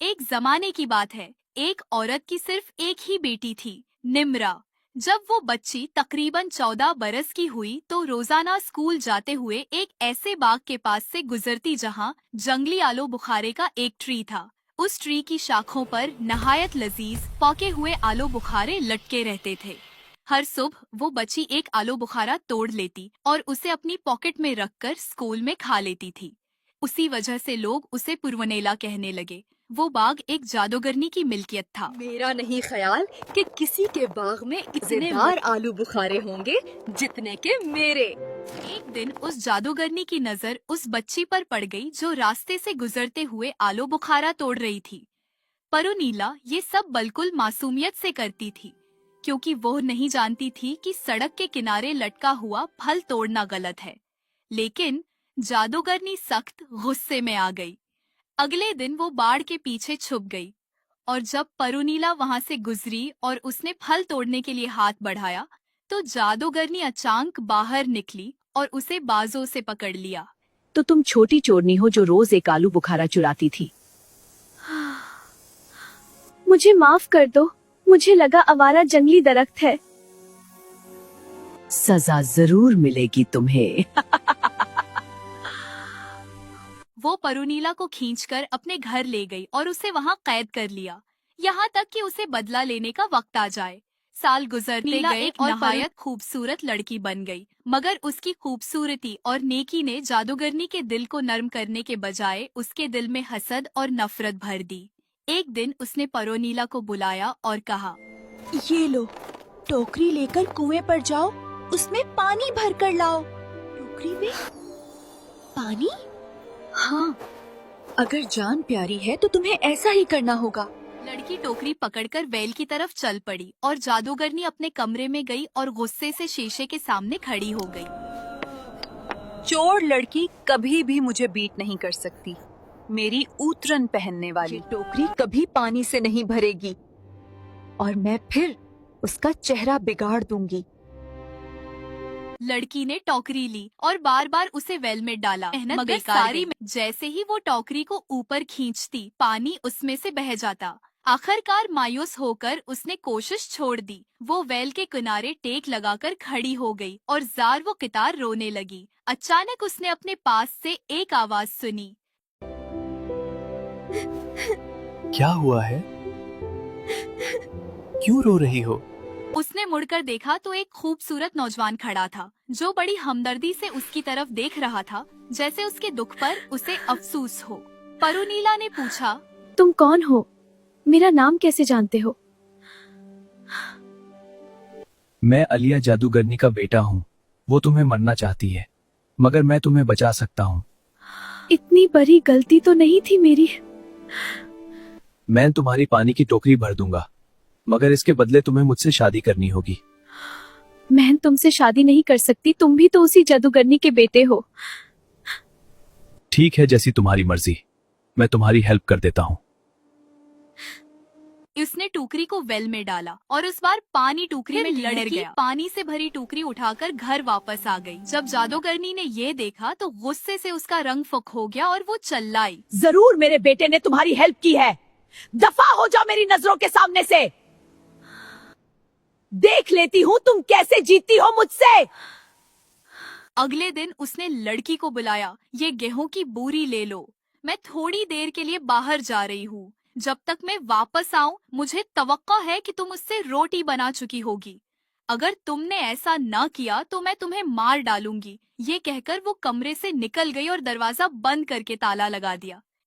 एक जमाने की बात है। एक औरत की सिर्फ एक ही बेटी थी, निम्रा। जब वो बच्ची तकरीबन 14 बरस की हुई तो रोजाना स्कूल जाते हुए एक ऐसे बाग के पास से गुजरती जहाँ जंगली आलू बुखारे का एक ट्री था। उस ट्री की शाखों पर नहायत लजीज पके हुए आलू बुखारे लटके रहते थे। हर सुबह वो बच्ची एक आलू बुखारा तोड़ लेती और उसे अपनी पॉकेट में रखकर स्कूल में खा लेती थी। उसी वजह से लोग उसे पुरवनेला कहने लगे। वो बाग एक जादूगरनी की मिल्कियत था। मेरा नहीं ख्याल कि किसी के बाग में इतने आलू बुखारे होंगे जितने के मेरे। एक दिन उस जादूगरनी की नजर उस बच्ची पर पड़ गई जो रास्ते से गुजरते हुए आलू बुखारा तोड़ रही थी। परुनीला ये सब बिल्कुल मासूमियत से करती थी, क्योंकि वो नहीं जानती थी कि सड़क के किनारे लटका हुआ फल तोड़ना गलत है। लेकिन जादूगरनी सख्त गुस्से में आ गई। अगले दिन वो बाड़ के पीछे छुप गई और जब परुनीला वहां से गुजरी और उसने फल तोड़ने के लिए हाथ बढ़ाया तो जादूगरनी अचानक बाहर निकली और उसे बाजों से पकड़ लिया। तो तुम छोटी चोरनी हो जो रोज एक आलू बुखारा चुराती थी। मुझे माफ कर दो, मुझे लगा आवारा जंगली दरख्त है। सजा जरूर मिलेगी तुम्हें। वो परुनीला को खींचकर अपने घर ले गई और उसे वहां कैद कर लिया, यहाँ तक कि उसे बदला लेने का वक्त आ जाए। साल गुजरते गए और नहायत खूबसूरत लड़की बन गई, मगर उसकी खूबसूरती और नेकी ने जादूगरनी के दिल को नर्म करने के बजाय उसके दिल में हसद और नफरत भर दी। एक दिन उसने परुनीला को बुलाया और कहा, ये लो, टोकरी लेकर कुएं पर जाओ, उसमें पानी भर कर लाओ। टोकरी में पानी? हाँ, अगर जान प्यारी है तो तुम्हें ऐसा ही करना होगा। लड़की टोकरी पकड़कर वेल की तरफ चल पड़ी और जादूगरनी अपने कमरे में गई और गुस्से से शीशे के सामने खड़ी हो गई। चोर लड़की कभी भी मुझे बीट नहीं कर सकती। मेरी ऊतरन पहनने वाली टोकरी कभी पानी से नहीं भरेगी और मैं फिर उसका चेहरा बिगाड़ दूंगी। लड़की ने टोकरी ली और बार बार उसे वेल में डाला, मगर सारी जैसे ही वो टोकरी को ऊपर खींचती पानी उसमें से बह जाता। आखिरकार मायूस होकर उसने कोशिश छोड़ दी। वो वेल के किनारे टेक लगाकर खड़ी हो गई और जार वो कितार रोने लगी। अचानक उसने अपने पास से एक आवाज सुनी। क्या हुआ है? क्यों रो रही हो? उसने मुड़कर देखा तो एक खूबसूरत नौजवान खड़ा था, जो बड़ी हमदर्दी से उसकी तरफ देख रहा था, जैसे उसके दुख पर उसे अफसोस हो। परुनीला ने पूछा, तुम कौन हो? मेरा नाम कैसे जानते हो? मैं अलिया जादूगरनी का बेटा हूँ। वो तुम्हें मरना चाहती है, मगर मैं तुम्हें बचा सकता हूँ। इतनी बड़ी गलती तो नहीं थी मेरी। मैं तुम्हारी पानी की टोकरी भर दूंगा, मगर इसके बदले तुम्हें मुझसे शादी करनी होगी। मैं तुमसे शादी नहीं कर सकती, तुम भी तो उसी जादूगरनी के बेटे हो। ठीक है, जैसी तुम्हारी मर्जी, मैं तुम्हारी हेल्प कर देता हूँ। उसने टोकरी को वेल में डाला और उस बार पानी टोकरी में लहर गया। पानी से भरी टोकरी उठाकर घर वापस आ गई। जब जादूगरनी ने ये देखा तो गुस्से से उसका रंग फक हो गया और वो चिल्लाई, जरूर मेरे बेटे ने तुम्हारी हेल्प की है। दफा हो जाओ मेरी नजरों के सामने से। देख लेती हूँ तुम कैसे जीतती हो मुझसे। अगले दिन उसने लड़की को बुलाया। ये गेहूं की बोरी ले लो, मैं थोड़ी देर के लिए बाहर जा रही हूँ। जब तक मैं वापस आऊं मुझे तवक्को है कि तुम उससे रोटी बना चुकी होगी। अगर तुमने ऐसा ना किया तो मैं तुम्हें मार डालूंगी। ये कहकर वो कमरे से निकल गई और दरवाजा बंद करके ताला लगा दिया।